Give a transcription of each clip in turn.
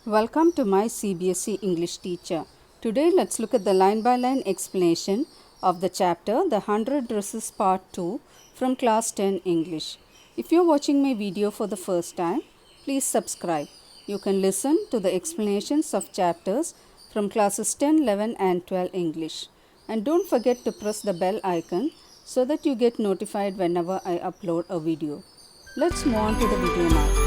Welcome to my CBSE English teacher. Today let's look at the line by line explanation of the chapter The 100 Dresses Part 2 from Class 10 English. If you're watching my video for the first time, please subscribe. You can listen to the explanations of chapters from classes 10, 11 and 12 English. And don't forget to press the bell icon so that you get notified whenever I upload a video. Let's move on to the video now.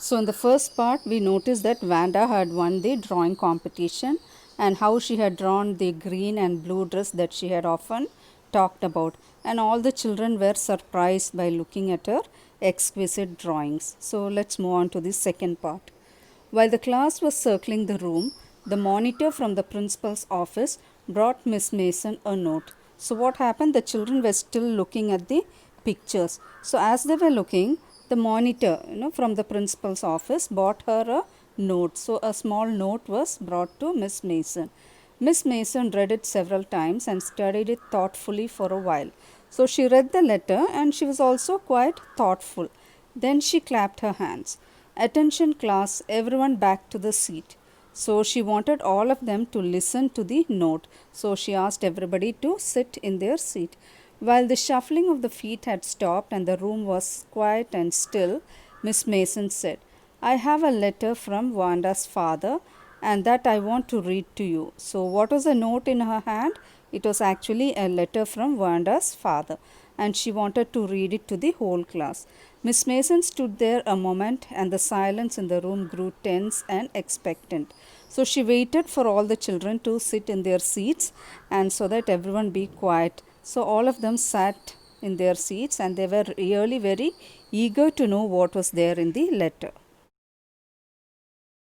So in the first part, we noticed that Vanda had won the drawing competition and how she had drawn the green and blue dress that she had often talked about. And all the children were surprised by looking at her exquisite drawings. So let's move on to the second part. While the class was circling the room, the monitor from the principal's office brought Miss Mason a note. So what happened? The children were still looking at the pictures. So as they were looking, the monitor from the principal's office brought her a note. So a small note was brought to Miss Mason. Miss Mason read it several times and studied it thoughtfully for a while. So she read the letter and she was also quite thoughtful. Then she clapped her hands. Attention class, everyone back to the seat. So she wanted all of them to listen to the note. So she asked everybody to sit in their seat. While the shuffling of the feet had stopped and the room was quiet and still, Miss Mason said, I have a letter from Vanda's father and that I want to read to you. So what was the note in her hand? It was actually a letter from Vanda's father and she wanted to read it to the whole class. Miss Mason stood there a moment and the silence in the room grew tense and expectant. So she waited for all the children to sit in their seats and so that everyone be quiet. So all of them sat in their seats and they were really very eager to know what was there in the letter.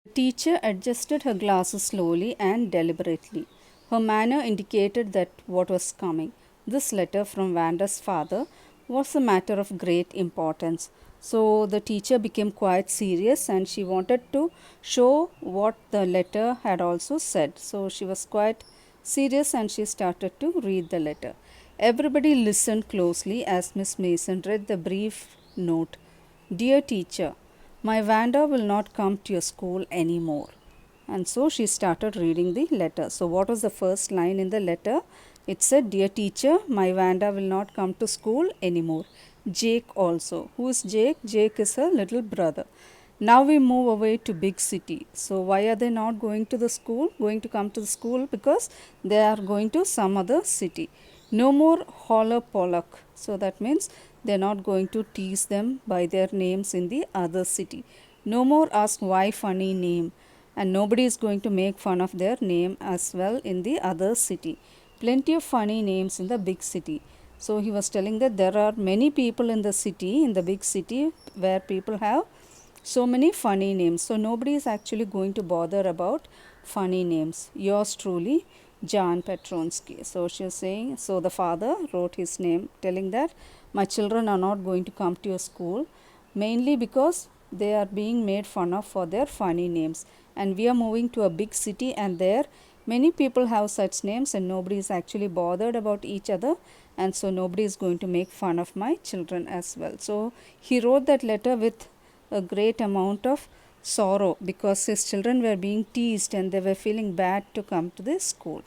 The teacher adjusted her glasses slowly and deliberately. Her manner indicated that what was coming. This letter from Vanda's father was a matter of great importance. So the teacher became quite serious and she wanted to show what the letter had also said. So she was quite serious and she started to read the letter. Everybody listened closely as Miss Mason read the brief note. Dear teacher, my Vanda will not come to your school anymore. And so she started reading the letter. So what was the first line in the letter? It said, Dear teacher, my Vanda will not come to school anymore. Jake also. Who is Jake? Jake is her little brother. Now we move away to big city. So why are they not going to the school? Going to come to the school because they are going to some other city. No more holler Pollock. So that means they are not going to tease them by their names in the other city. No more ask why funny name. And nobody is going to make fun of their name as well in the other city. Plenty of funny names in the big city. So he was telling that there are many people in the city, in the big city, where people have so many funny names. So nobody is actually going to bother about funny names. Yours truly, John Petronsky. So she was saying, so the father wrote his name, telling that my children are not going to come to your school, mainly because they are being made fun of for their funny names. And we are moving to a big city and there many people have such names and nobody is actually bothered about each other, and so nobody is going to make fun of my children as well. So he wrote that letter with a great amount of sorrow because his children were being teased and they were feeling bad to come to this school.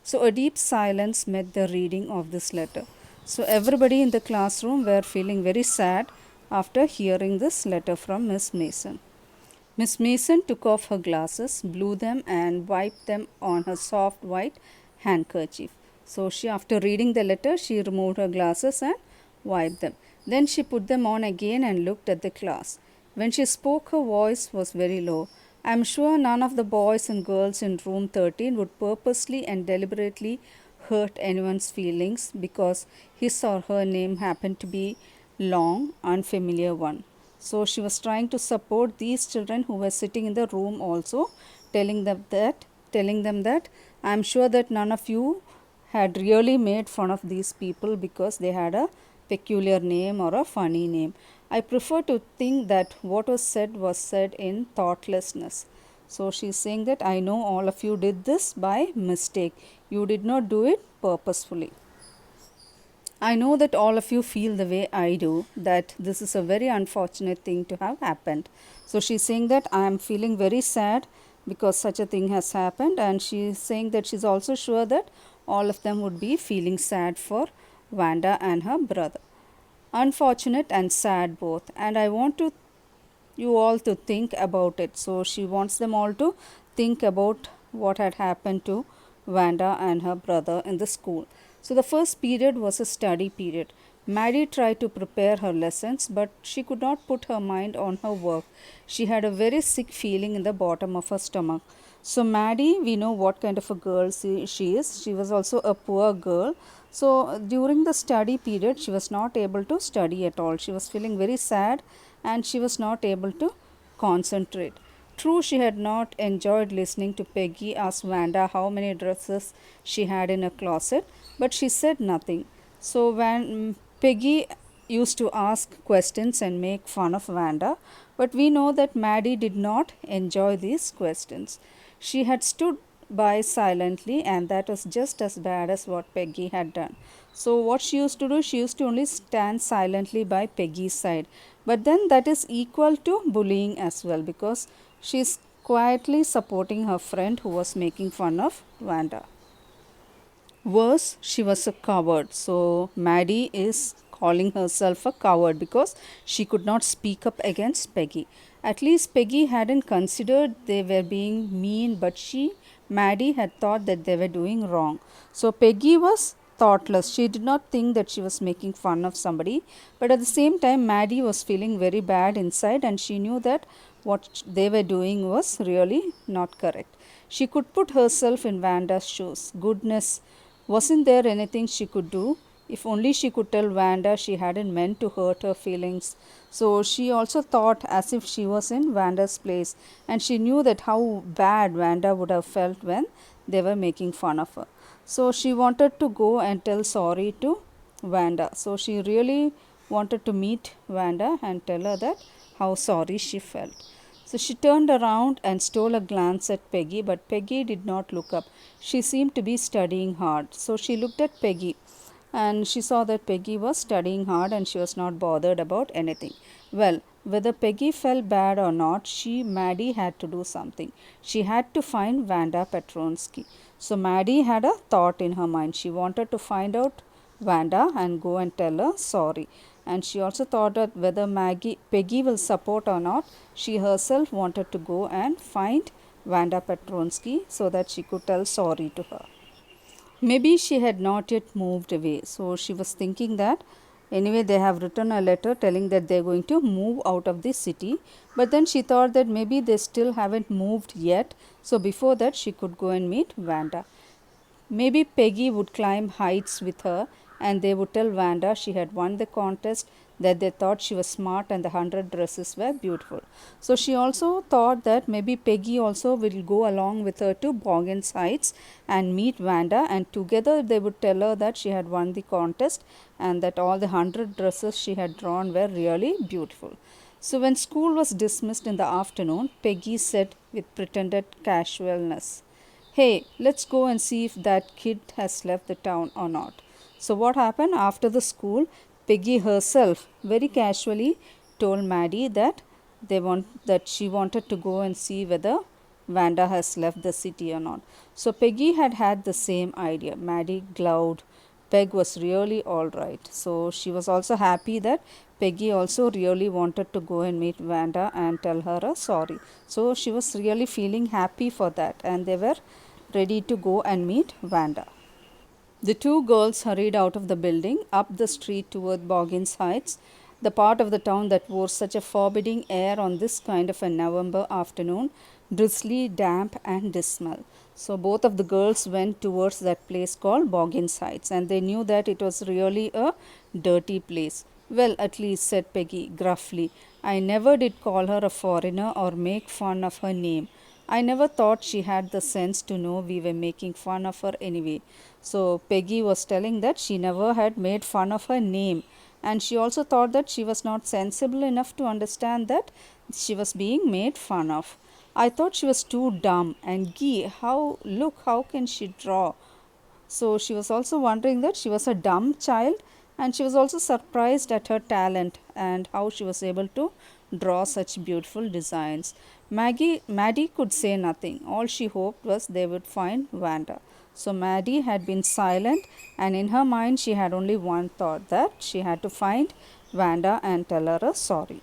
So a deep silence met the reading of this letter. So everybody in the classroom were feeling very sad after hearing this letter from Miss Mason. Miss Mason took off her glasses, blew them and wiped them on her soft white handkerchief. So she, after reading the letter, she removed her glasses and wiped them. Then she put them on again and looked at the class. When she spoke, her voice was very low. I am sure none of the boys and girls in room 13 would purposely and deliberately hurt anyone's feelings because his or her name happened to be long, unfamiliar one. So she was trying to support these children who were sitting in the room also, telling them that I am sure that none of you had really made fun of these people because they had a peculiar name or a funny name. I prefer to think that what was said in thoughtlessness. So she is saying that I know all of you did this by mistake. You did not do it purposefully. I know that all of you feel the way I do, that this is a very unfortunate thing to have happened. So she's saying that I am feeling very sad because such a thing has happened, and she's saying that she's also sure that all of them would be feeling sad for Vanda and her brother. Unfortunate and sad both, and I want to you all to think about it. So she wants them all to think about what had happened to Vanda and her brother in the school. So the first period was a study period. Maddie tried to prepare her lessons, but she could not put her mind on her work. She had a very sick feeling in the bottom of her stomach. So Maddie, we know what kind of a girl she is. She was also a poor girl. So during the study period, she was not able to study at all. She was feeling very sad and she was not able to concentrate. True, she had not enjoyed listening to Peggy ask Vanda how many dresses she had in her closet, but she said nothing. So when Peggy used to ask questions and make fun of Vanda, but we know that Maddie did not enjoy these questions. She had stood by silently, and that was just as bad as what Peggy had done. So, what she used to do, she used to only stand silently by Peggy's side. But then that is equal to bullying as well, because she is quietly supporting her friend who was making fun of Vanda. Worse, she was a coward. So Maddie is calling herself a coward because she could not speak up against Peggy. At least Peggy hadn't considered they were being mean, but Maddie, had thought that they were doing wrong. So Peggy was thoughtless. She did not think that she was making fun of somebody, but at the same time, Maddie was feeling very bad inside, and she knew that what they were doing was really not correct. She could put herself in Vanda's shoes. Goodness, wasn't there anything she could do? If only she could tell Vanda she hadn't meant to hurt her feelings. So she also thought as if she was in Vanda's place, and she knew that how bad Vanda would have felt when they were making fun of her. So she wanted to go and tell sorry to Vanda. So she really wanted to meet Vanda and tell her that how sorry she felt. So she turned around and stole a glance at Peggy, but Peggy did not look up. She seemed to be studying hard. So she looked at Peggy and she saw that Peggy was studying hard and she was not bothered about anything. Well, whether Peggy felt bad or not, Maddie, had to do something. She had to find Vanda Petronsky. So Maddie had a thought in her mind. She wanted to find out Vanda and go and tell her sorry. And she also thought that whether Peggy will support or not, she herself wanted to go and find Vanda Petronsky so that she could tell sorry to her. Maybe she had not yet moved away, so she was thinking that anyway they have written a letter telling that they're going to move out of the city, but then she thought that maybe they still haven't moved yet, so before that she could go and meet Vanda. Maybe Peggy would climb heights with her and they would tell Vanda she had won the contest, that they thought she was smart and the 100 dresses were beautiful. So she also thought that maybe Peggy also will go along with her to Boggins Heights and meet Vanda, and together they would tell her that she had won the contest and that all the 100 dresses she had drawn were really beautiful. So when school was dismissed in the afternoon, Peggy said with pretended casualness, "Hey, let's go and see if that kid has left the town or not." So, what happened after the school? Peggy herself very casually told Maddie that she wanted to go and see whether Vanda has left the city or not. So Peggy had the same idea. Maddie glowed. Peg was really all right. So she was also happy that Peggy also really wanted to go and meet Vanda and tell her a sorry. So she was really feeling happy for that, and they were ready to go and meet Vanda. The two girls hurried out of the building, up the street toward Boggins Heights, the part of the town that wore such a forbidding air on this kind of a November afternoon, drizzly, damp, and dismal. So both of the girls went towards that place called Boggins Heights, and they knew that it was really a dirty place. "Well, at least," said Peggy gruffly, "I never did call her a foreigner or make fun of her name. I never thought she had the sense to know we were making fun of her anyway." So Peggy was telling that she never had made fun of her name, and she also thought that she was not sensible enough to understand that she was being made fun of. "I thought she was too dumb, and gee, how can she draw?" So she was also wondering that she was a dumb child. And she was also surprised at her talent and how she was able to draw such beautiful designs. Maddie could say nothing. All she hoped was they would find Vanda. So Maddie had been silent, and in her mind she had only one thought, that she had to find Vanda and tell her a sorry.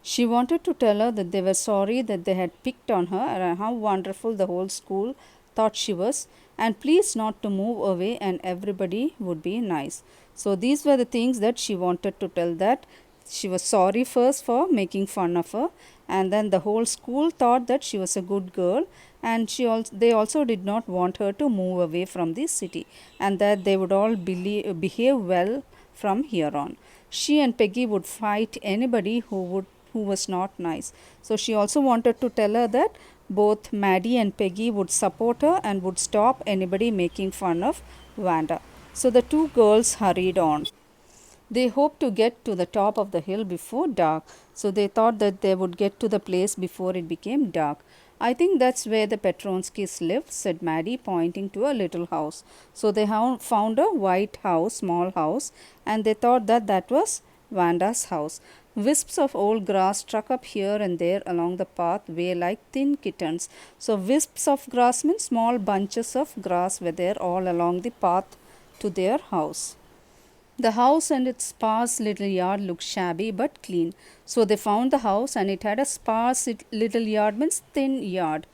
She wanted to tell her that they were sorry that they had picked on her and how wonderful the whole school thought she was, and please not to move away and everybody would be nice. So these were the things that she wanted to tell, that she was sorry first for making fun of her, and then the whole school thought that she was a good girl, and they also did not want her to move away from the city, and that they would all behave well from here on. She and Peggy would fight anybody who was not nice. So she also wanted to tell her that both Maddie and Peggy would support her and would stop anybody making fun of Vanda. So the two girls hurried on. They hoped to get to the top of the hill before dark, so they thought that they would get to the place before it became dark. I think that's where the Petronskis lived, said Maddie, pointing to a little house. So they found a white house, small house, and they thought that that was Vanda's house. Wisps of old grass struck up here and there along the pathway like thin kittens. So wisps of grass means small bunches of grass were there all along the path to their house. The house and its sparse little yard looked shabby but clean. So they found the house, and it had a sparse little yard, means thin yard,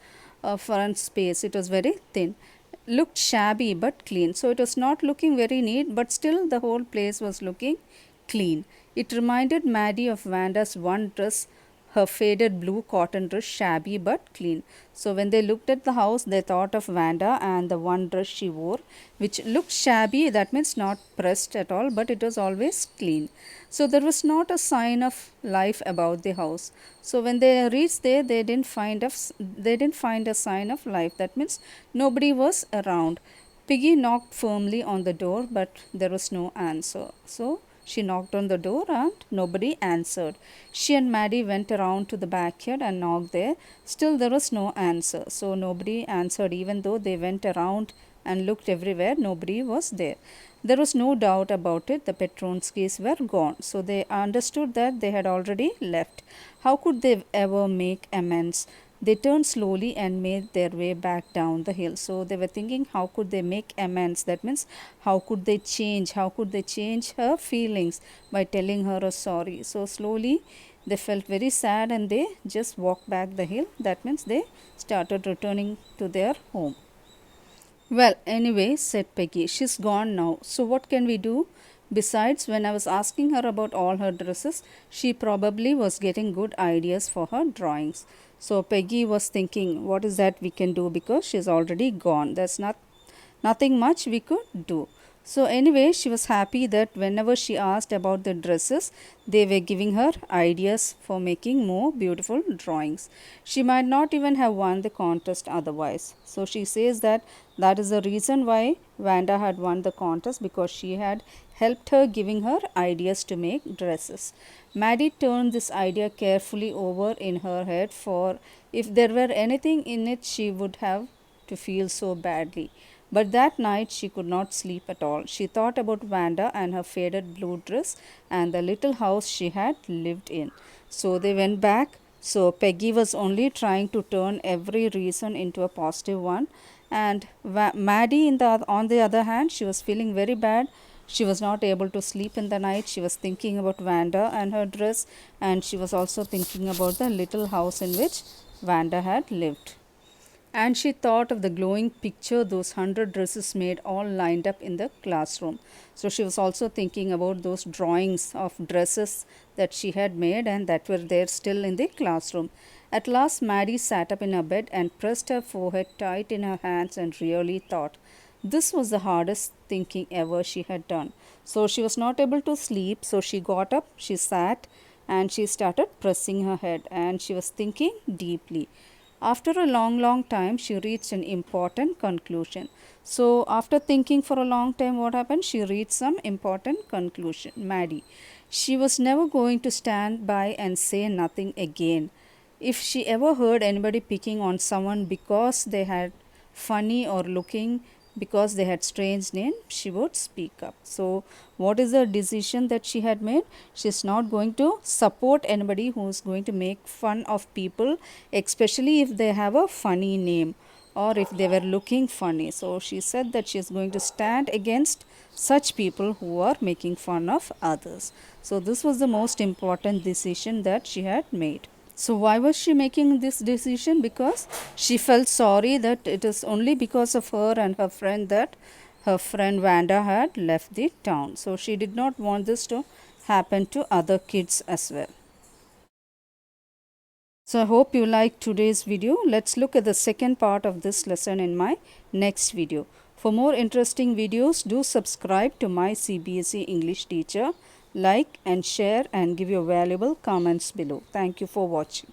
front space. It was very thin. Looked shabby but clean. So it was not looking very neat, but still the whole place was looking clean. It reminded Maddie of Vanda's one dress, her faded blue cotton dress, shabby but clean. So when they looked at the house, they thought of Vanda and the one dress she wore, which looked shabby, that means not pressed at all, but it was always clean. So there was not a sign of life about the house. So when they reached there, they didn't find a sign of life. That means nobody was around. Piggy knocked firmly on the door, but there was no answer. So she knocked on the door and nobody answered. She and Maddie went around to the backyard and knocked there. Still there was no answer. So nobody answered, even though they went around and looked everywhere, nobody was there. There was no doubt about it, the Petronskis were gone. So they understood that they had already left. How could they ever make amends? They turned slowly and made their way back down the hill. So they were thinking, how could they make amends? That means, how could they change? How could they change her feelings by telling her a sorry? So slowly they felt very sad and they just walked back the hill. That means they started returning to their home. Well, anyway, said Peggy, she's gone now. So what can we do? Besides, when I was asking her about all her dresses, she probably was getting good ideas for her drawings. So Peggy was thinking, what is that we can do, because she's already gone. There's nothing much we could do. So anyway, she was happy that whenever she asked about the dresses, they were giving her ideas for making more beautiful drawings. She might not even have won the contest otherwise. So she says that that is the reason why Vanda had won the contest, because she had helped her giving her ideas to make dresses. Maddie turned this idea carefully over in her head, for if there were anything in it, she would have to feel so badly. But that night she could not sleep at all. She thought about Vanda and her faded blue dress and the little house she had lived in. So they went back. So Peggy was only trying to turn every reason into a positive one. And Maddie, on the other hand, she was feeling very bad. She was not able to sleep in the night. She was thinking about Vanda and her dress, and she was also thinking about the little house in which Vanda had lived. And she thought of the glowing picture those 100 dresses made all lined up in the classroom. So she was also thinking about those drawings of dresses that she had made and that were there still in the classroom. At last, Maddie sat up in her bed and pressed her forehead tight in her hands and really thought. This was the hardest thinking ever she had done. So she was not able to sleep. So she got up, she sat, and she started pressing her head, and she was thinking deeply. After a long time, she reached an important conclusion. So, after thinking for a long time, what happened? She reached some important conclusion. Maddie. She was never going to stand by and say nothing again. If she ever heard anybody picking on someone because they had funny or looking because they had strange name, she would speak up. So what is the decision that she had made? She's not going to support anybody who's going to make fun of people, especially if they have a funny name or if they were looking funny. So she said that she is going to stand against such people who are making fun of others. So this was the most important decision that she had made. So why was she making this decision? Because she felt sorry that it is only because of her and her friend that her friend Vanda had left the town. So she did not want this to happen to other kids as well. So I hope you liked today's video. Let's look at the second part of this lesson in my next video. For more interesting videos, do subscribe to my CBSE English teacher. Like and share and give your valuable comments below. Thank you for watching.